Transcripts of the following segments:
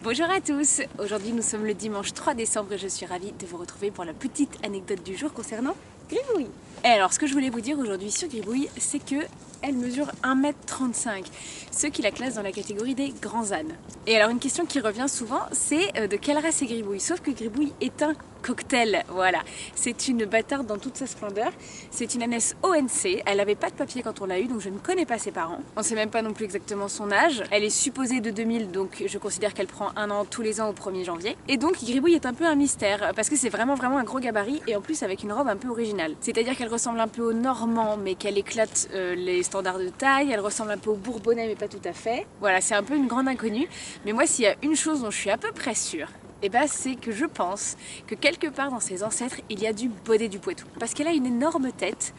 Bonjour à tous, aujourd'hui nous sommes le dimanche 3 décembre et je suis ravie de vous retrouver pour la petite anecdote du jour concernant Gribouille. Et alors ce que je voulais vous dire aujourd'hui sur Gribouille, c'est que elle mesure 1,35 m, ce qui la classe dans la catégorie des grands ânes. Et alors une question qui revient souvent, c'est de quelle race est Gribouille? Sauf que Gribouille est un cocktail, voilà. C'est une bâtarde dans toute sa splendeur. C'est une ânesse ONC, elle n'avait pas de papier quand on l'a eu, donc je ne connais pas ses parents. On ne sait même pas non plus exactement son âge. Elle est supposée de 2000, donc je considère qu'elle prend un an tous les ans au 1er janvier. Et donc Gribouille est un peu un mystère, parce que c'est vraiment un gros gabarit, et en plus avec une robe un peu originale. C'est-à-dire qu'elle ressemble un peu au normand, mais qu'elle éclate les standards de taille, elle ressemble un peu au bourbonnais, mais pas tout à fait. Voilà, c'est un peu une grande inconnue, mais moi s'il y a une chose dont je suis à peu près sûre, et bah c'est que je pense que quelque part dans ses ancêtres il y a du Baudet du Poitou, parce qu'elle a une énorme tête,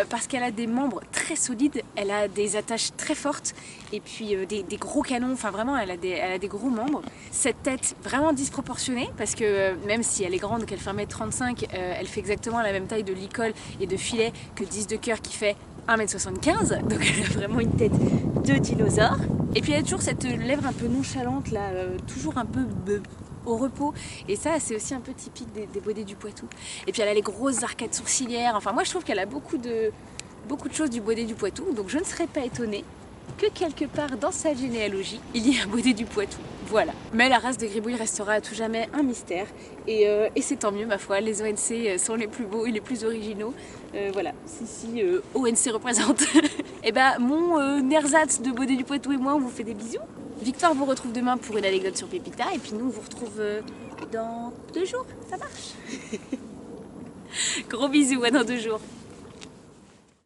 parce qu'elle a des membres très solides, elle a des attaches très fortes et puis des gros canons, enfin vraiment elle a des gros membres. Cette tête vraiment disproportionnée, parce que même si elle est grande, qu'elle fait 1,35 m, elle fait exactement la même taille de licol et de filet que 10 de cœur qui fait 1,75 m, donc elle a vraiment une tête de dinosaure. Et puis elle a toujours cette lèvre un peu nonchalante là, toujours un peu au repos, et ça c'est aussi un peu typique des Baudets du Poitou. Et puis elle a les grosses arcades sourcilières, enfin moi je trouve qu'elle a beaucoup de choses du Baudet du Poitou, donc je ne serais pas étonnée que quelque part dans sa généalogie il y ait un Baudet du Poitou, voilà. Mais la race de Gribouille restera à tout jamais un mystère, et c'est tant mieux ma foi, les ONC sont les plus beaux et les plus originaux, voilà, si ONC représente. Et bah mon ersatz de Baudet du Poitou et moi on vous fait des bisous. Victoire vous retrouve demain pour une anecdote sur Pépita, et puis nous on vous retrouve dans 2 jours, ça marche. Gros bisous, à dans 2 jours.